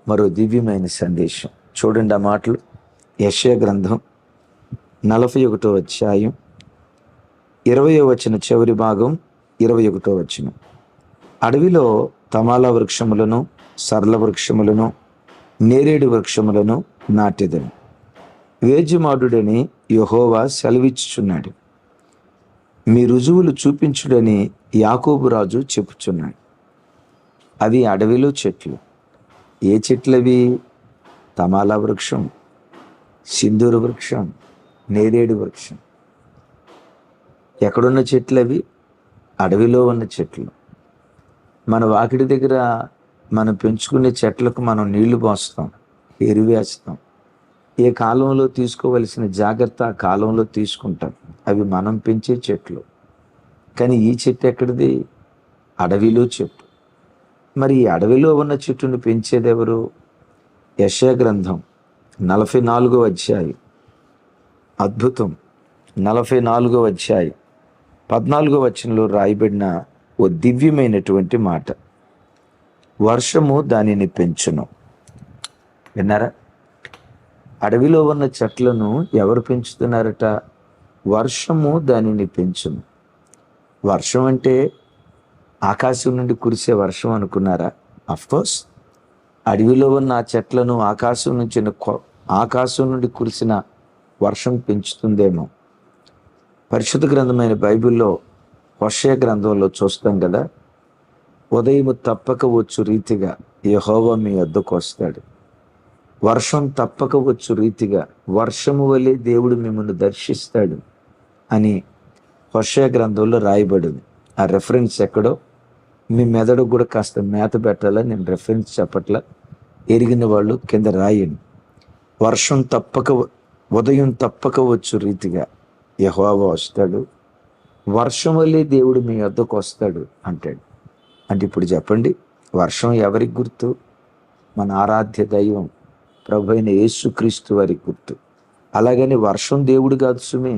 మరో దివ్యమైన సందేశం. చూడండి ఆ మాటలు. యెషయా గ్రంథం 41వ అధ్యాయం 20వ వచనం చివరి భాగం 21వ వచనం. అడవిలో తమాల వృక్షములను, సరళ వృక్షములను, నేరేడు వృక్షములను నాటెదను, వేజమాడుడని యెహోవా సెలవిచ్చుచున్నాడు. మీ రుజువులు చూపించుడని యాకోబు రాజు చెప్పుచున్నాడు. అవి అడవిలో చెట్లు. ఏ చెట్లవి? తమాల వృక్షం, సింధూర వృక్షం, నేరేడు వృక్షం. ఎక్కడున్న చెట్లు అవి? అడవిలో ఉన్న చెట్లు. మన వాకిడి దగ్గర మనం పెంచుకునే చెట్లకు మనం నీళ్లు పోస్తాం, ఎరువేస్తాం. ఏ కాలంలో తీసుకోవలసిన జాగ్రత్త ఆ కాలంలో తీసుకుంటాం. అవి మనం పెంచే చెట్లు. కానీ ఈ చెట్టు ఎక్కడిది? అడవిలో చెట్టు. మరి ఈ అడవిలో ఉన్న చెట్టును పెంచేది ఎవరు? యెషయా గ్రంథం 44వ అధ్యాయం. అద్భుతం. 44వ అధ్యాయం 14వ వచనంలో రాయబడిన ఓ దివ్యమైనటువంటి మాట. వర్షము దానిని పెంచును. విన్నారా? అడవిలో ఉన్న చెట్లను ఎవరు పెంచుతున్నారట? వర్షము దానిని పెంచును. వర్షం అంటే ఆకాశం నుండి కురిసే వర్షం అనుకున్నారా? అఫ్కోర్స్ అడవిలో ఉన్న ఆ చెట్లను ఆకాశం నుండి కురిసిన వర్షం పెంచుతుందేమో. పరిశుద్ధ గ్రంథమైన బైబిల్లో హోషేయ గ్రంథంలో చూస్తాం కదా, ఉదయం తప్పక వచ్చు రీతిగా యెహోవా మీ వద్దకు వస్తాడు. వర్షం తప్పక వచ్చు రీతిగా వర్షము వలె దేవుడు మిమ్మల్ని దర్శిస్తాడు అని హోషేయ గ్రంథంలో రాయబడింది. ఆ రెఫరెన్స్ ఎక్కడో మీ మెదడు కూడా కాస్త మేత పెట్టాలా, నేను రెఫరెన్స్ చెప్పట్లా, ఎరిగిన వాళ్ళు కింద రాయండి. వర్షం తప్పక, ఉదయం తప్పక వచ్చు రీతిగా యెహోవా వస్తాడు, వర్షం వల్లే దేవుడు మీ వద్దకు వస్తాడు అంటాడు. అంటే ఇప్పుడు చెప్పండి, వర్షం ఎవరికి గుర్తు? మన ఆరాధ్య దైవం ప్రభు అయిన యేసుక్రీస్తు వారికి గుర్తు. అలాగని వర్షం దేవుడు కాదు సుమే.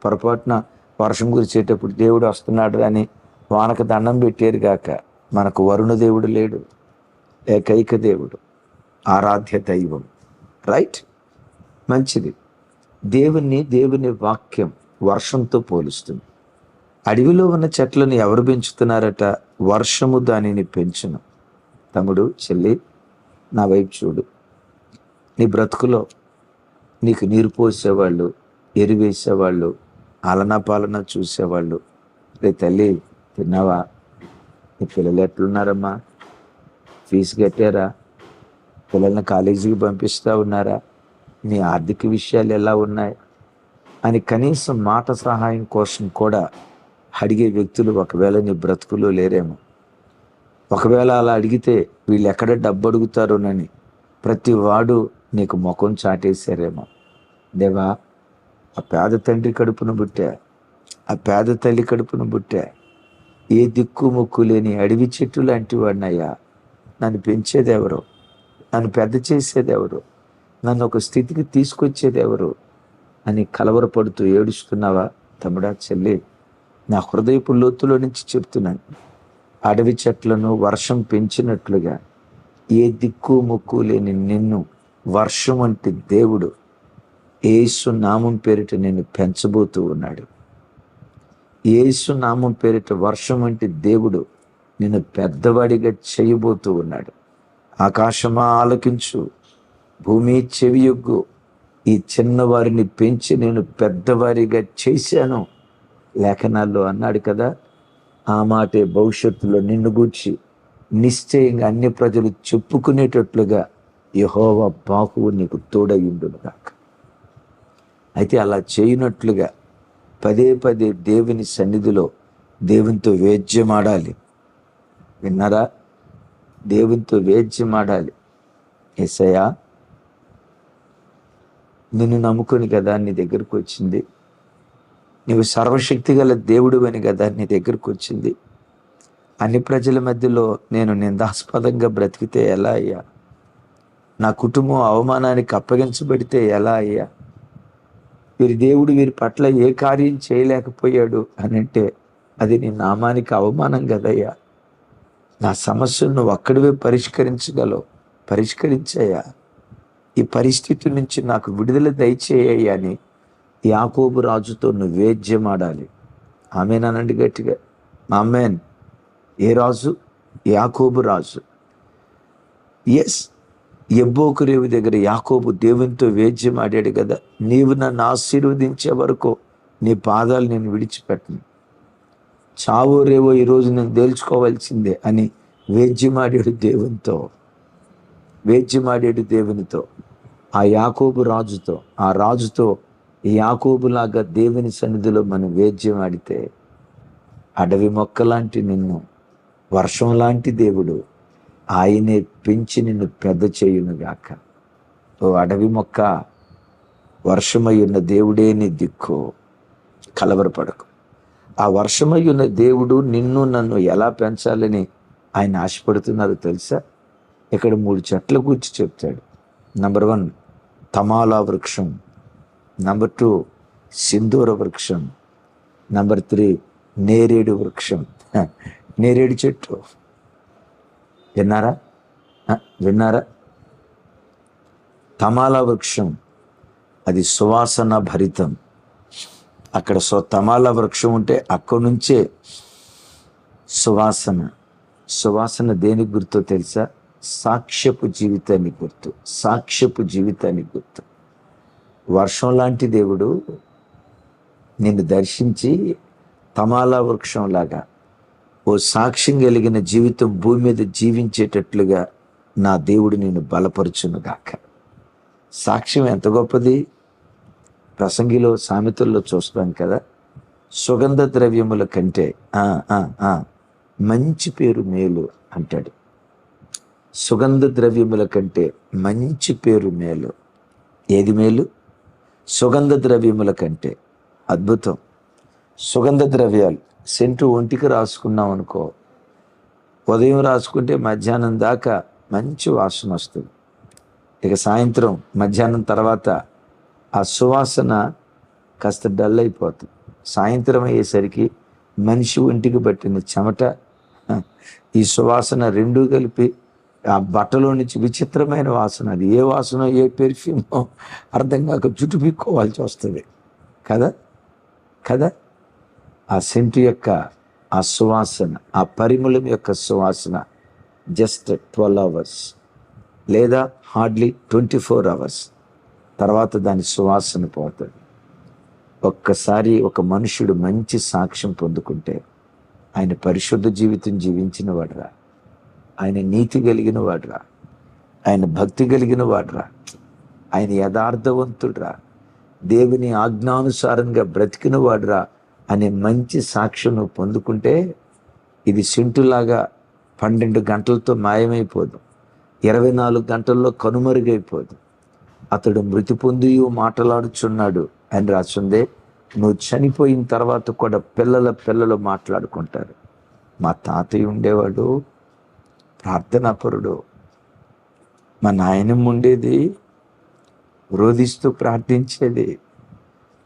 పొరపాటున వర్షం కురిసేటప్పుడు దేవుడు వస్తున్నాడు అని వానకు దండం పెట్టారు గాక. మనకు వరుణ దేవుడు లేడు, ఏకైక దేవుడు, ఆరాధ్య దైవం. రైట్? మంచిది. దేవుని వాక్యం వర్షంతో పోలుస్తుంది. అడవిలో ఉన్న చెట్లను ఎవరు పెంచుతున్నారట? వర్షము దానిని పెంచును. తమ్ముడు, చెల్లి, నా వైపు చూడు. నీ బ్రతుకులో నీకు నీరు పోసేవాళ్ళు, ఎరువేసేవాళ్ళు, ఆలనా పాలన చూసేవాళ్ళు, రే తల్లి తిన్నావా? నీ పిల్లలు ఎట్లున్నారమ్మా? ఫీజు కట్టారా? పిల్లల్ని కాలేజీకి పంపిస్తూ ఉన్నారా? నీ ఆర్థిక విషయాలు ఎలా ఉన్నాయి అని కనీసం మాట సహాయం కోసం కూడా అడిగే వ్యక్తులు ఒకవేళ నీ బ్రతుకులో లేరేమో. ఒకవేళ అలా అడిగితే వీళ్ళు ఎక్కడ డబ్బు అడుగుతారోనని ప్రతి వాడు నీకు ముఖం చాటేశారేమో. దేవా, ఆ పేద తండ్రి కడుపున పుట్టా, ఆ పేద తల్లి కడుపున పుట్టా, ఏ దిక్కు మొక్కు లేని అడవి చెట్టు లాంటి వాడినయ్యా. నన్ను పెంచేది ఎవరు? నన్ను పెద్ద చేసేది ఎవరు? నన్ను ఒక స్థితికి తీసుకొచ్చేది ఎవరు అని కలవరపడుతూ ఏడుస్తున్నావా? తమ్ముడా, చెల్లి, నా హృదయపు లోతులో నుంచి చెప్తున్నాను. అడవి చెట్లను వర్షం పెంచినట్లుగా ఏ దిక్కు మొక్కు లేని నిన్ను వర్షం వంటి దేవుడు యేసు నామం పేరిట నిన్ను పెంచబోతూ ఉన్నాడు. యేసు నామం పేరిట వర్షం వంటి దేవుడు నిన్ను పెద్దవాడిగా చేయబోతూ ఉన్నాడు. ఆకాశమా ఆలకించు, భూమి చెవియొగ్గు, ఈ చిన్నవారిని పెంచి నేను పెద్దవారిగా చేశాను లేఖనాల్లో అన్నాడు కదా. ఆ మాటే భవిష్యత్తులో నిన్ను గూర్చి నిశ్చయంగా అన్ని ప్రజలు చెప్పుకునేటట్లుగా యెహోవా బాహువు నీకు తోడయుండును గాక. అయితే అలా చేయనట్లుగా పదే పదే దేవుని సన్నిధిలో దేవునితో వేద్యమాడాలి. విన్నారా? దేవునితో వేద్యమాడాలి. యేసయ్యా, నిన్ను నమ్ముకొని కదా నీ దగ్గరకు వచ్చింది. నీవు సర్వశక్తి గల దేవుడు అని కదా నీ దగ్గరకు వచ్చింది. అన్ని ప్రజల మధ్యలో నేను నిందాస్పదంగా బ్రతికితే ఎలా అయ్యా? నా కుటుంబం అవమానానికి అప్పగించబడితే ఎలా అయ్యా? వీరి దేవుడు వీరి పట్ల ఏ కార్యం చేయలేకపోయాడు అని అంటే అది నీ నామానికి అవమానం కదయ్యా. నా సమస్యను నువ్వు ఒక్కడివే పరిష్కరించగలవు. పరిష్కరించాయా, ఈ పరిస్థితి నుంచి నాకు విడుదల దయచేయ్యా అని యాకోబు రాజుతో నువ్వు వేద్యమాడాలి. ఆమెనానండి గట్టిగా, ఆమెన్. ఏ రాజు? యాకోబు రాజు. ఎస్, యబ్బోకు రేవు దగ్గర యాకోబు దేవునితో వేద్యం ఆడాడు కదా, నీవు నన్ను ఆశీర్వదించే వరకు నీ పాదాలు నేను విడిచిపెట్టను, చావో రేవో ఈరోజు నేను తేల్చుకోవాల్సిందే అని వేద్యమాడాడు దేవునితో. ఆ యాకోబు రాజుతో, ఆ రాజుతో యాకోబులాగా దేవుని సన్నిధిలో మనం వేద్యం ఆడితే అడవి మొక్క లాంటి నిన్ను వర్షం లాంటి దేవుడు ఆయనే పెంచి నిన్ను పెద్ద చేయునుగాక. ఓ అడవి మొక్క, వర్షమై ఉన్న దేవుడే నీ దిక్కు, కలవరపడకు. ఆ వర్షమై ఉన్న దేవుడు నిన్ను నన్ను ఎలా పెంచాలని ఆయన ఆశపడుతున్నారో తెలుసా? ఇక్కడ 3 చెట్ల గురించి చెప్తాడు. నంబర్ 1 తమాలా వృక్షం, నంబర్ 2 సింధూర వృక్షం, నంబర్ 3 నేరేడు వృక్షం. నేరేడు చెట్టు విన్నారా? తమాలా వృక్షం అది సువాసన భరితం. అక్కడ తమాలా వృక్షం ఉంటే అక్కడి నుంచే సువాసన దేనికి గుర్తో తెలుసా? సాక్ష్యపు జీవితానికి గుర్తు. వర్షం లాంటి దేవుడు నిన్ను దర్శించి తమాలా వృక్షం లాగా ఓ సాక్ష్యం కలిగిన జీవితం భూమి మీద జీవించేటట్లుగా నా దేవుడు నిన్ను బలపరుచునుగాక. సాక్ష్యం ఎంత గొప్పది! ప్రసంగిలో సామెతల్లో చూస్తాం కదా, సుగంధ ద్రవ్యముల కంటే మంచి పేరు మేలు అంటాడు. సుగంధ ద్రవ్యముల కంటే మంచి పేరు మేలు. ఏది మేలు? సుగంధ ద్రవ్యముల కంటే. అద్భుతం. సుగంధ ద్రవ్యాలు, సెంటు ఒంటికి రాసుకున్నాం అనుకో, ఉదయం రాసుకుంటే మధ్యాహ్నం దాకా మంచి వాసన వస్తుంది. ఇక సాయంత్రం మధ్యాహ్నం తర్వాత ఆ సువాసన కాస్త డల్ అయిపోతుంది. సాయంత్రం అయ్యేసరికి మనిషి ఒంటికి పట్టిన చెమట, ఈ సువాసన రెండూ కలిపి ఆ బట్టలో నుంచి విచిత్రమైన వాసన. అది ఏ వాసన, ఏ పెర్ఫ్యూమో అర్థం కాక జుట్టు పీక్కోవాల్సి వస్తుంది కదా. ఆ సెంటు యొక్క ఆ సువాసన, ఆ పరిమళం యొక్క సువాసన జస్ట్ 12 hours లేదా హార్డ్లీ 24 hours తర్వాత దాని సువాసన పోతుంది. ఒక్కసారి ఒక మనుషుడు మంచి సాక్ష్యం పొందుకుంటే ఆయన పరిశుద్ధ జీవితం జీవించిన వాడురా, ఆయన నీతి కలిగిన వాడురా, ఆయన భక్తి కలిగిన వాడురా, ఆయన యథార్థవంతుడురా, దేవుని ఆజ్ఞానుసారంగా బ్రతికిన వాడురా అనే మంచి సాక్ష్యం నువ్వు పొందుకుంటే ఇది సింటులాగా 12 గంటలతో మాయమైపోదు, 24 గంటల్లో కనుమరుగైపోదు. అతడు మృతి పొంది మాట్లాడుచున్నాడు అని రాసుందే. నువ్వు చనిపోయిన తర్వాత కూడా పిల్లలు మాట్లాడుకుంటారు. మా తాతయ్య ఉండేవాడు, ప్రార్థనాపరుడు, మా నాయనమ్మ ఉండేది, రోధిస్తూ ప్రార్థించేది.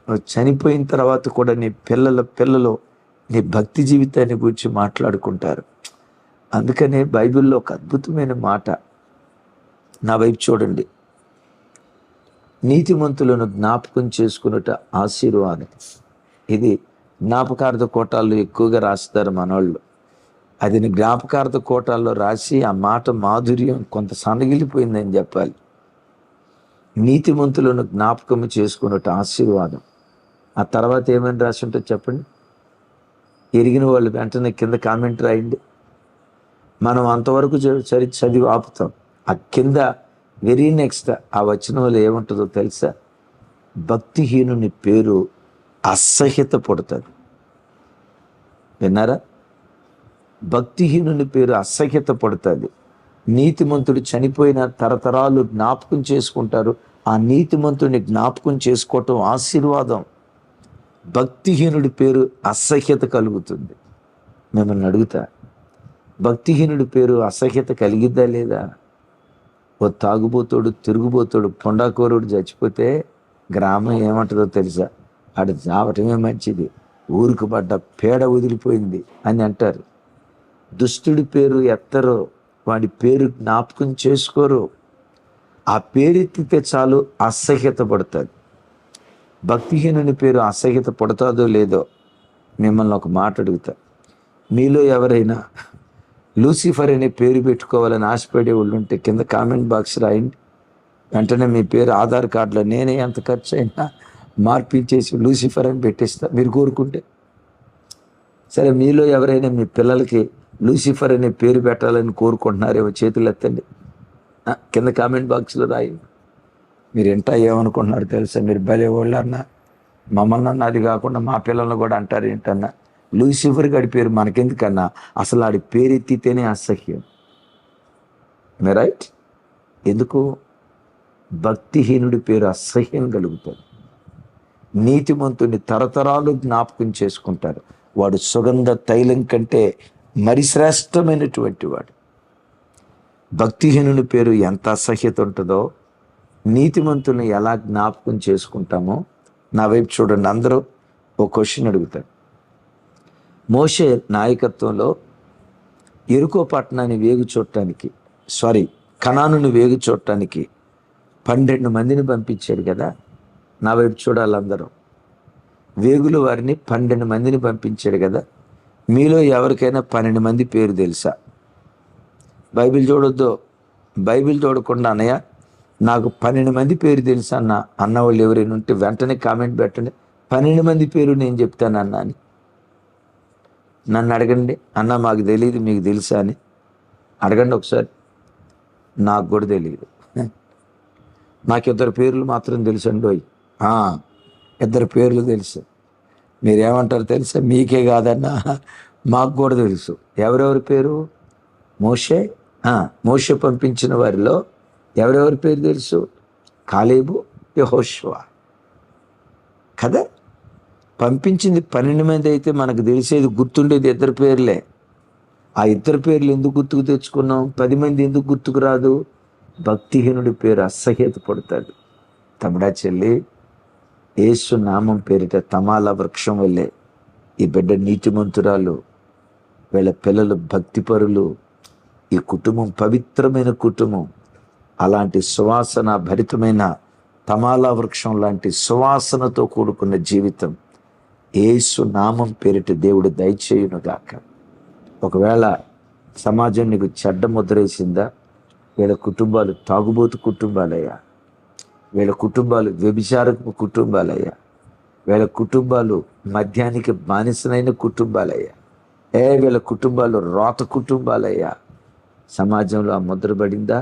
నువ్వు చనిపోయిన తర్వాత కూడా నీ పిల్లలు నీ భక్తి జీవితాన్ని గురించి మాట్లాడుకుంటారు. అందుకనే బైబిల్లో ఒక అద్భుతమైన మాట, నా వైపు చూడండి, నీతిమంతులను జ్ఞాపకం చేసుకున్నట ఆశీర్వాదం. ఇది జ్ఞాపకార్థ కోటాల్లో ఎక్కువగా రాస్తారు మనోళ్ళు. అది జ్ఞాపకార్థ కోటాల్లో రాసి ఆ మాట మాధుర్యం కొంత సన్నగిలిపోయిందని చెప్పాలి. నీతిమంతులను జ్ఞాపకం చేసుకున్నట్టు ఆశీర్వాదం. ఆ తర్వాత ఏమని రాసి ఉంటుందో చెప్పండి. ఎరిగిన వాళ్ళు వెంటనే కింద కామెంట్ రాయండి. మనం అంతవరకు చదివి ఆపుతాం. ఆ కింద వెరీ నెక్స్ట్ ఆ వచనంలో ఏముంటుందో తెలుసా? భక్తిహీనుని పేరు అసహ్యత పడుతుంది. విన్నారా? భక్తిహీనుని పేరు అసహ్యత పడుతుంది. నీతిమంతుడు చనిపోయిన తరతరాలు జ్ఞాపకం చేసుకుంటారు. ఆ నీతిమంతుడిని జ్ఞాపకం చేసుకోవటం ఆశీర్వాదం. భక్తిహీనుడి పేరు అసహ్యత కలుగుతుంది. మిమ్మల్ని అడుగుతా, భక్తిహీనుడి పేరు అసహ్యత కలిగిద్దా లేదా? ఓ తాగుబోతోడు, తిరుగుబోతోడు, పొండాకోరుడు చచ్చిపోతే గ్రామం ఏమంటుందో తెలుసా? ఆడు చావటమే మంచిది, ఊరికి పడ్డ పేడ వదిలిపోయింది అని అంటారు. దుష్టుడి పేరు ఎత్తరు, వాడి పేరు జ్ఞాపకం చేసుకోరు. ఆ పేరెత్తితే చాలు అసహ్యత పడుతుంది. భక్తిహీనుని పేరు అసహ్యత పడుతుందో లేదో మిమ్మల్ని ఒక మాట అడుగుతా. మీలో ఎవరైనా లూసిఫర్ అనే పేరు పెట్టుకోవాలని ఆశపడే వాళ్ళు ఉంటే కింద కామెంట్ బాక్స్ రాయండి. వెంటనే మీ పేరు ఆధార్ కార్డులో నేనే ఎంత ఖర్చు అయినా మార్పించేసి లూసిఫర్ అని పెట్టేస్తా మీరు కోరుకుంటే. సరే, మీలో ఎవరైనా మీ పిల్లలకి లూసిఫర్ అనే పేరు పెట్టాలని కోరుకుంటున్నారేమో చేతులు ఎత్తండి. కింద కామెంట్ బాక్స్లో రాయండి. మీరు ఎంటా ఏమనుకుంటున్నారు తెలుసా? మీరు భలే వాళ్ళన్నా, మమ్మల్ని అన్న, అది కాకుండా మా పిల్లల్ని కూడా అంటారు ఏంటన్నా. లూసిఫర్ గడి పేరు మనకెందుకన్నా, అసలు ఆడి పేరు ఎత్తితేనే అసహ్యం. రైట్? ఎందుకు? భక్తిహీనుడి పేరు అసహ్యం కలుగుతుంది. నీతిమంతుని తరతరాలు జ్ఞాపకం చేసుకుంటారు. వాడు సుగంధ తైలం కంటే మరి శ్రేష్టమైనటువంటి వాడు. భక్తిహీనుని పేరు ఎంత అసహ్యత ఉంటుందో నీతిమంతుల్ని ఎలా జ్ఞాపకం చేసుకుంటామో. నా వైపు చూడండి, అందరూ ఒక క్వశ్చన్ అడుగుతారు. మోషే నాయకత్వంలో యెరికో పట్టణాన్ని కనానుని వేగు చూడటానికి 12 మందిని పంపించాడు కదా. నా వైపు చూడాలి అందరూ. వేగుల వారిని 12 మందిని పంపించాడు కదా. మీలో ఎవరికైనా 12 మంది పేరు తెలుసా? బైబిల్ చూడొద్దు. బైబిల్ చూడకుండా అన్నయ్య నాకు 12 మంది పేరు తెలుసా అన్నవాళ్ళు ఎవరైనా ఉంటే వెంటనే కామెంట్ పెట్టండి. 12 మంది పేరు నేను చెప్తాను అన్న అని. నన్ను అడగండి, అన్న మాకు తెలియదు మీకు తెలుసా అని అడగండి ఒకసారి. నాకు కూడా తెలియదు. నాకు 2 పేర్లు మాత్రం తెలుసండి. 2 పేర్లు తెలుసు. మీరేమంటారు తెలుసా? మీకే కాదన్నా మాకు కూడా తెలుసు. ఎవరెవరి పేరు? మోషే పంపించిన వారిలో ఎవరెవరి పేరు తెలుసు? కాలేబు, యెహోషువ కదా. పంపించింది 12 మంది అయితే మనకు తెలిసేది గుర్తుండేది 2 పేర్లే. ఆ 2 పేర్లు ఎందుకు గుర్తుకు తెచ్చుకున్నాం? 10 మంది ఎందుకు గుర్తుకు రాదు? భక్తిహీనుడి పేరు అసహ్యత పడుతుంది. తమ్ముడా, చెల్లి, యేసు నామం పేరిట తమాల వృక్షం వల్లే ఈ బిడ్డ నీతిమంతురాలు, వీళ్ళ పిల్లలు భక్తిపరులు, ఈ కుటుంబం పవిత్రమైన కుటుంబం. అలాంటి సువాసన భరితమైన తమాలా వృక్షం లాంటి సువాసనతో కూడుకున్న జీవితం యేసు నామం పేరిట దేవుడు దయచేయునుగాక. ఒకవేళ సమాజం నీకు చెడ్డ ముద్రేసిందా? వీళ్ళ కుటుంబాలు తాగుబోతు కుటుంబాలయ్యా, వీళ్ళ కుటుంబాలు వ్యభిచారపు కుటుంబాలయ్యా, వీళ్ళ కుటుంబాలు మద్యానికి బానిసనైన కుటుంబాలయ్యా, వీళ్ళ కుటుంబాలు రోత కుటుంబాలయ్యా. సమాజంలో ఆ ముద్ర పడిందా?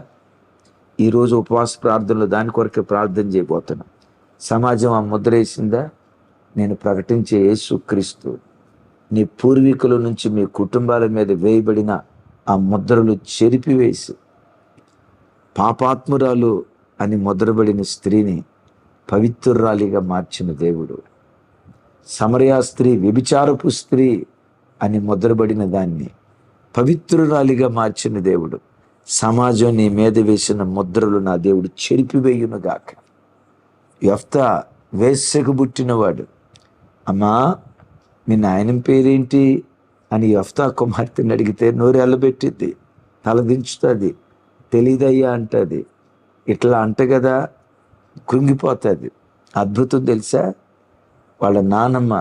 ఈరోజు ఉపవాస ప్రార్థనలో దాని కొరకే ప్రార్థన చేయబోతున్నాం. సమాజం ఆ ముద్ర వేసిందా? నేను ప్రకటించే యేసుక్రీస్తు నీ పూర్వీకుల నుంచి మీ కుటుంబాల మీద వేయబడిన ఆ ముద్రలు చెరిపివేసి పాపాత్మురాలు అని ముద్రబడిన స్త్రీని పవిత్రురాలిగా మార్చిన దేవుడు, సమరయా స్త్రీ వ్యభిచారపు స్త్రీ అని ముద్రబడిన దాన్ని పవిత్రురాలిగా మార్చిన దేవుడు, సమాజం నీ మీద వేసిన ముద్రలు నా దేవుడు చెరిపివేయునుగాక. యెఫ్తా వేశ్యకు పుట్టినవాడు. అమ్మా, మీ నాయనం పేరేంటి అని యెఫ్తా కుమార్తెని అడిగితే నోరు ఎల్లబెట్టిద్ది, తలదించుతుంది, తెలీదయ్యా అంటుంది. ఇట్లా అంట కదా, కృంగిపోతుంది. అద్భుతం తెలుసా? వాళ్ళ నానమ్మ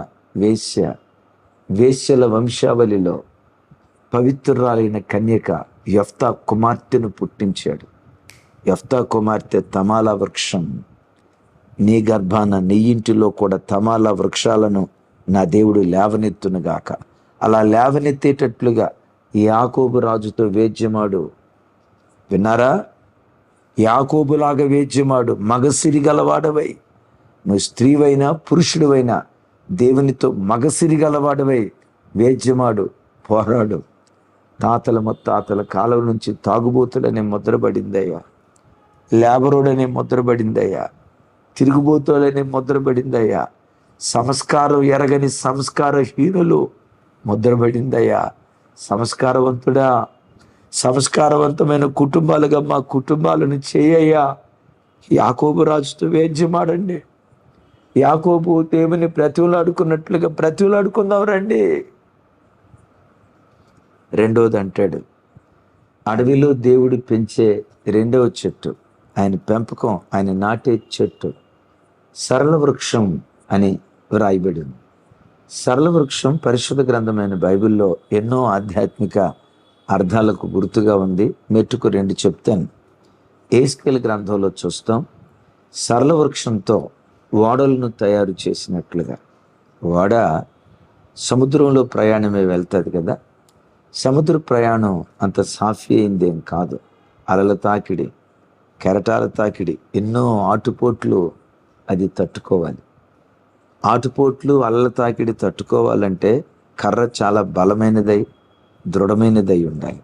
వేశ్యల వంశావళిలో పవిత్రురాలైన కన్యక యెఫ్తా కుమార్తెను పుట్టించాడు. యెఫ్తా కుమార్తె తమాలా వృక్షం. నీ గర్భాన నీ ఇంటిలో కూడా తమాలా వృక్షాలను నా దేవుడు లేవనెత్తునుగాక. అలా లేవనెత్తేటట్లుగా యాకోబు రాజుతో వేద్యమాడు. విన్నారా? యాకోబులాగా వేద్యమాడు. మగసిరి గలవాడవై, నువ్వు స్త్రీవైనా పురుషుడివైనా దేవునితో మగసిరి గలవాడవై వేద్యమాడు, పోరాడు. తాతల ముత్తాతల కాలం నుంచి తాగుబోతుడనే ముద్రపడిందయ్యా, లేబరుడనే ముద్రపడిందయ్యా, తిరుగుబోతుడనే ముద్రపడిందయ్యా, సంస్కారం ఎరగని సంస్కారహీనులు ముద్రపడిందయ్యా. సంస్కారవంతుడా, సంస్కారవంతమైన కుటుంబాలుగా మా కుటుంబాలను చేయయ్యా. యాకోబు రాజుతో వేద్యమాడండి. యాకోబు దేవుని బ్రతిమలాడుకున్నట్లుగా బ్రతిమలాడుకుందాం రండి. రెండోది అంటాడు, అడవిలో దేవుడు పెంచే రెండవ చెట్టు, ఆయన పెంపకం, ఆయన నాటే చెట్టు సరళ వృక్షం అని వ్రాయబడి ఉంది. సరళ వృక్షం పరిశుద్ధ గ్రంథమైన బైబిల్లో ఎన్నో ఆధ్యాత్మిక అర్థాలకు గుర్తుగా ఉంది. మెట్టుకు రెండు చెప్తాను. ఏస్కేల్ గ్రంథంలో చూస్తాం, సరళ వృక్షంతో ఓడలను తయారు చేసినట్లుగా. ఓడ సముద్రంలో ప్రయాణమే వెళ్తుంది కదా. సముద్ర ప్రయాణం అంత సాఫీ అయిందేం కాదు. అలల తాకిడి, కెరటాల తాకిడి, ఎన్నో ఆటుపోట్లు అది తట్టుకోవాలి. ఆటుపోట్లు, అలల తాకిడి తట్టుకోవాలంటే కర్ర చాలా బలమైనదై దృఢమైనదై ఉండాలి.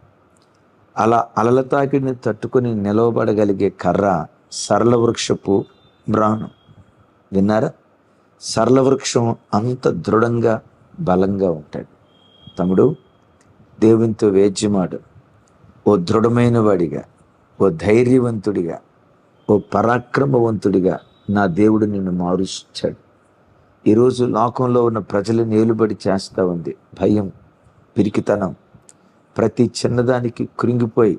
అలా అలల తాకిడిని తట్టుకొని నిలవబడగలిగే కర్ర సరళ వృక్షపు మ్రాణం. విన్నారా? సరళ వృక్షం అంత దృఢంగా బలంగా ఉంటాడు. తమ్ముడు, దేవునితో వేద్యమాడు. ఓ దృఢమైన వాడిగా, ఓ ధైర్యవంతుడిగా, ఓ పరాక్రమవంతుడిగా నా దేవుడు నిన్ను మారుస్తాడు. ఈరోజు లోకంలో ఉన్న ప్రజలు నేలుబడి చేస్తూ ఉంది భయం, పిరికితనం. ప్రతి చిన్నదానికి కృంగిపోయి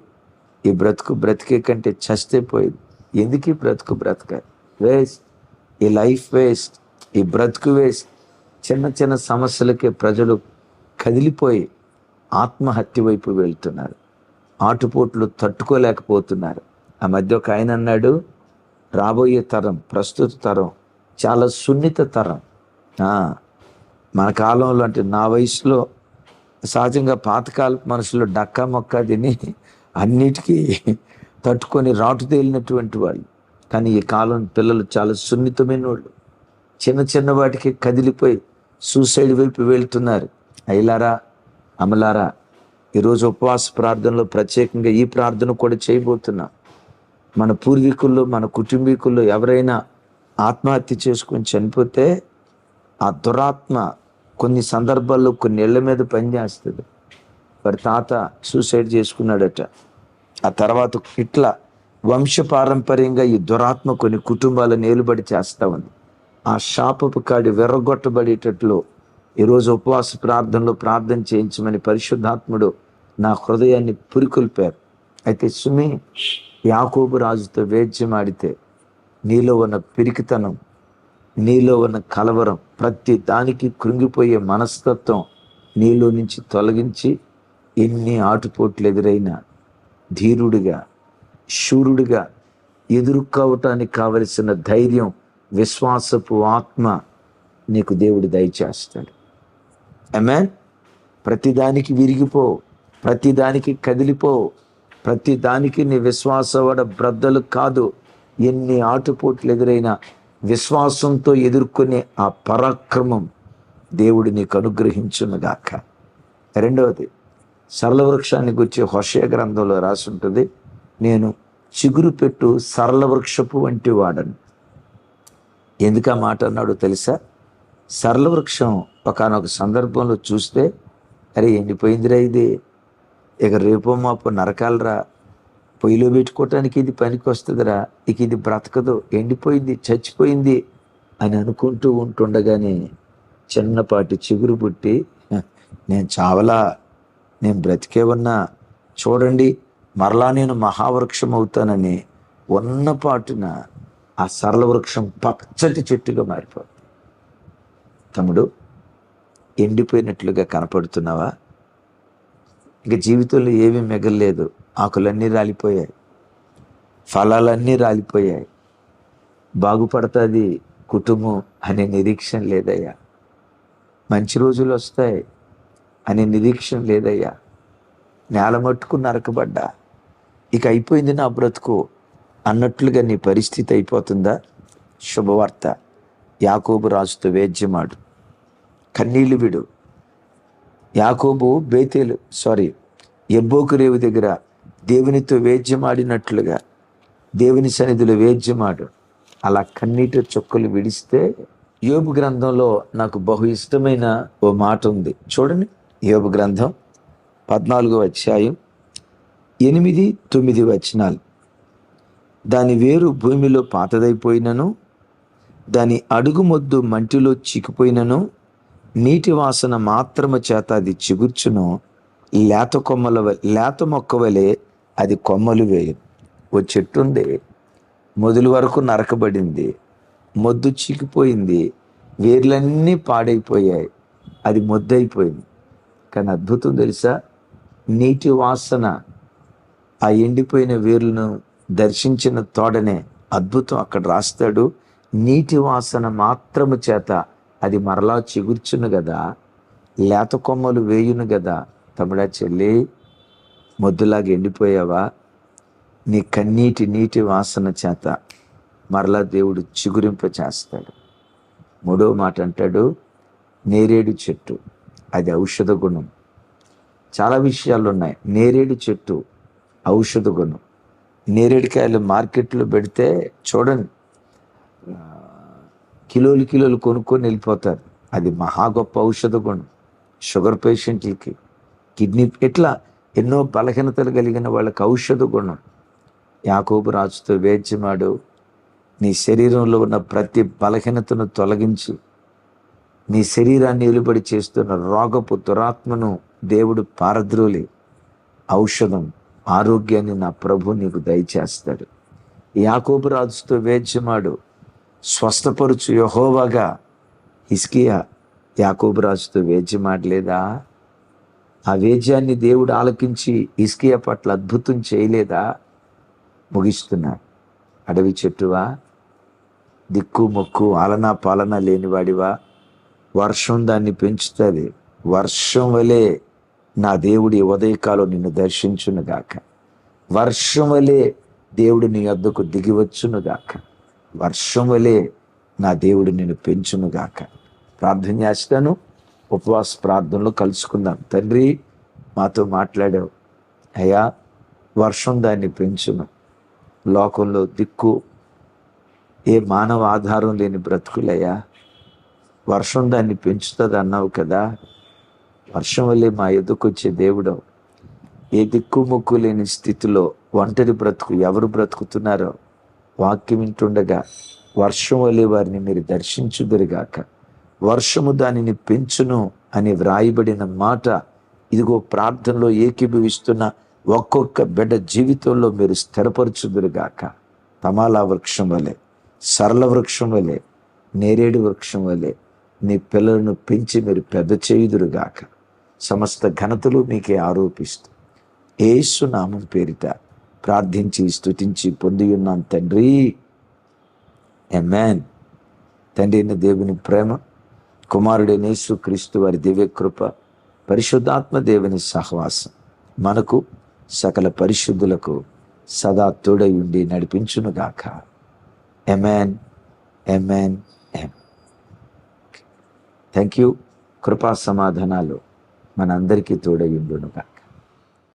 ఈ బ్రతుకు బ్రతికే కంటే చస్తే పోయింది. ఎందుకు ఈ బ్రతుకు బ్రతక వేస్ట్, ఈ లైఫ్ వేస్ట్, ఈ బ్రతుకు వేస్ట్. చిన్న చిన్న సమస్యలకే ప్రజలు కదిలిపోయి ఆత్మహత్య వైపు వెళ్తున్నారు. ఆటుపోట్లు తట్టుకోలేకపోతున్నారు. ఆ మధ్య ఒక ఆయన అన్నాడు, రాబోయే తరం, ప్రస్తుత తరం చాలా సున్నిత తరం. మన కాలంలో అంటే నా వయసులో సహజంగా పాతకాలపు మనుషులు డక్కా మొక్క తిని అన్నిటికీ తట్టుకొని రాటు తేలినటువంటి వాళ్ళు. కానీ ఈ కాలం పిల్లలు చాలా సున్నితమైన వాళ్ళు. చిన్న చిన్న వాటికి కదిలిపోయి సూసైడ్ వైపు వెళ్తున్నారు. అయ్యలారా, అమలారా, ఈరోజు ఉపవాస ప్రార్థనలో ప్రత్యేకంగా ఈ ప్రార్థన కూడా చేయబోతున్నాం. మన పూర్వీకుల్లో, మన కుటుంబీకుల్లో ఎవరైనా ఆత్మహత్య చేసుకొని చనిపోతే ఆ దురాత్మ కొన్ని సందర్భాల్లో కొన్ని ఏళ్ల మీద పనిచేస్తుంది. వారి తాత సూసైడ్ చేసుకున్నాడట. ఆ తర్వాత ఇట్లా వంశపారంపర్యంగా ఈ దురాత్మ కొన్ని కుటుంబాలను ఏలుబడి చేస్తూ ఉంది. ఆ శాపపు కాడి వెర్రగొట్టబడేటట్లు ఈరోజు ఉపవాస ప్రార్థనలో ప్రార్థన చేయించమని పరిశుద్ధాత్ముడు నా హృదయాన్ని పురికొల్పారు. అయితే సుమి, యాకోబు రాజుతో వేద్యమాడితే నీలో ఉన్న పిరికితనం, నీలో ఉన్న కలవరం, ప్రతి దానికి కృంగిపోయే మనస్తత్వం నీలో నుంచి తొలగించి ఎన్ని ఆటుపోట్లు ఎదురైనా ధీరుడిగా, శూరుడిగా ఎదుర్కోవటానికి కావలసిన ధైర్యం, విశ్వాసపు ఆత్మ నీకు దేవుడు దయచేస్తాడు. ఆమేన్. ప్రతిదానికి విరిగిపో, ప్రతిదానికి కదిలిపో, ప్రతిదానికి నీ విశ్వాసవడ బ్రద్దలు కాదు. ఎన్ని ఆటుపోట్లు ఎదురైనా విశ్వాసంతో ఎదుర్కొనే ఆ పరాక్రమం దేవుడు నీకు అనుగ్రహించునుగాక. రెండవది, సరళ వృక్షాన్ని గురించి హోషేయ గ్రంథంలో రాసి ఉంటుంది, నేను చిగురు పెట్టు సరళ వృక్షపు వంటి వాడను. ఎందుకు ఆ మాట అన్నాడో తెలుసా? సరళ వృక్షం ఒకానొక సందర్భంలో చూస్తే, అరే ఎండిపోయిందిరా ఇది, ఇక రేపో మాపో నరకాలరా, పొయ్యిలో పెట్టుకోవటానికి ఇది పనికి వస్తుందిరా, ఇక ఇది బ్రతకదు, ఎండిపోయింది, చచ్చిపోయింది అని అనుకుంటూ ఉంటుండగానే చిన్నపాటి చిగురు పుట్టి, నేను చావలా, నేను బ్రతికే ఉన్నా, చూడండి మరలా నేను మహావృక్షం అవుతానని ఉన్నపాటున ఆ సరళ వృక్షం పచ్చటి చెట్టుగా మారిపోతుంది. తమ్ముడు, ఎండిపోయినట్లుగా కనపడుతున్నావా? ఇక జీవితంలో ఏమీ మిగలలేదు. ఆకులన్నీ రాలిపోయాయి, ఫలాలన్నీ రాలిపోయాయి. బాగుపడుతుంది కుటుంబం అనే నిరీక్షణ లేదయ్యా. మంచి రోజులు వస్తాయి అనే నిరీక్షణ లేదయ్యా. నేల మట్టుకు నరకబడ్డా, ఇక అయిపోయింది నా బ్రతుకు అన్నట్లుగా నీ పరిస్థితి అయిపోతుందా? శుభవార్త, యాకోబు రాజుతో వేద్యమాడు, కన్నీళ్లు విడు. యాకోబు ఎబ్బోకు రేవు దగ్గర దేవునితో వేద్యమాడినట్లుగా దేవుని సన్నిధిలో వేద్యమాడు. అలా కన్నీటి చుక్కలు విడిస్తే, యోబు గ్రంథంలో నాకు బహు ఇష్టమైన ఓ మాట ఉంది. చూడండి, యోబు గ్రంథం 14వ అధ్యాయం 8, 9 వచనాలు. దాని వేరు భూమిలో పాతదైపోయినను, దాని అడుగు మొద్దు మంటిలో చిక్కిపోయినను, నీటి వాసన మాత్రము చేత అది చిగుర్చును, లేత మొక్క వలె అది కొమ్మలు వేయదు. ఓ చెట్టు ఉంది, మొదలు వరకు నరకబడింది, మొద్దు చీకిపోయింది, వేర్లన్నీ పాడైపోయాయి, అది మొద్దయిపోయింది. కానీ అద్భుతం తెలుసా, నీటి వాసన ఆ ఎండిపోయిన వేర్లను దర్శించిన తోడనే అద్భుతం అక్కడ రాస్తాడు. నీటి వాసన మాత్రము చేత అది మరలా చిగుర్చును కదా, లేత కొమ్మలు వేయును కదా. తమ్ముడా చెల్లి, మొద్దులాగా ఎండిపోయావా? నీ కన్నీటి నీటి వాసన చేత మరలా దేవుడు చిగురింప చేస్తాడు. మూడో మాట అంటాడు, నేరేడు చెట్టు, అది ఔషధ గుణం. చాలా విషయాలు ఉన్నాయి. నేరేడు చెట్టు ఔషధ గుణం. నేరేడుకాయలు మార్కెట్లో పెడితే చూడండి, కిలోలు కిలోలు కొనుక్కొని వెళ్ళిపోతారు. అది మహా గొప్ప ఔషధ గుణం. షుగర్ పేషెంట్లకి, కిడ్నీ, ఇట్లా ఎన్నో బలహీనతలు కలిగిన వాళ్ళకి ఔషధ గుణం. యాకోబు రాజుతో వేద్యమాడు, నీ శరీరంలో ఉన్న ప్రతి బలహీనతను తొలగించి నీ శరీరాన్ని నిలుబడి చేస్తున్న రోగపు దురాత్మను దేవుడు పారద్రోలి ఔషధం, ఆరోగ్యాన్ని నా ప్రభు నీకు దయచేస్తాడు. యాకోబు రాజుతో వేద్యమాడు, స్వస్థపరుచు యెహోవాగా. హిజ్కియా యాకోబు రాజుతో వేద్యమాడలేదా? ఆ వేద్యాన్ని దేవుడు ఆలకించి హిజ్కియా పట్ల అద్భుతం చేయలేదా? ముగిస్తున్నా. అడవి చెట్టువా, దిక్కు మొక్కు ఆలనా పాలన లేనివాడివా, వర్షం దాన్ని పెంచుతుంది. వర్షం వలె నా దేవుడి ఉదయకాలం నిన్ను దర్శించునుగాక. వర్షం వలె దేవుడు నీ వద్దకు దిగివచ్చునుగాక. వర్షం వలె నా దేవుడు నిన్ను పెంచునుగాక. ప్రార్థన చేస్తాను. ఉపవాస ప్రార్థనలో కలుసుకుందాం. తండ్రి, మాతో మాట్లాడావు అయ్యా, వర్షం దాన్ని పెంచును. లోకంలో దిక్కు ఏ మానవ ఆధారం లేని బ్రతుకులయ్యా, వర్షం దాన్ని పెంచుతుంది అన్నావు కదా. వర్షం వల్లే మా ఎదుకు వచ్చే దేవుడు. ఏ దిక్కు మొక్కు లేని స్థితిలో ఒంటరి బ్రతుకు ఎవరు బ్రతుకుతున్నారో వాక్యం వింటుండగా వర్షం వల్లే వారిని మీరు దర్శించుదురుగాక. వర్షము దానిని పెంచును అని వ్రాయబడిన మాట ఇదిగో ప్రార్థనలో ఏకీభవిస్తున్న ఒక్కొక్క బిడ్డ జీవితంలో మీరు స్థిరపరచుదురుగాక. తమాలా వృక్షం వలె, సరళ వృక్షం వలె, నేరేడు వృక్షం వలె నీ పిల్లలను పెంచి మీరు పెద్ద చేయుదురుగాక. సమస్త ఘనతలు మీకే ఆరోపిస్తూ యేసు నామం పేరిట ప్రార్థించి స్తుతించి పొంది ఉన్నాం తండ్రి. ఆమేన్. తండ్రి అయిన దేవుని ప్రేమ, కుమారుడైన యేసు క్రీస్తు వారి దివ్య కృప, పరిశుద్ధాత్మ దేవుని సహవాసం మనకు సకల పరిశుద్ధులకు సదా తోడై ఉండి నడిపించునుగాక. Amen, amen, amen. Thank you. కృపా సమాధానాలు మనందరికీ తోడై ఉండునుగాక.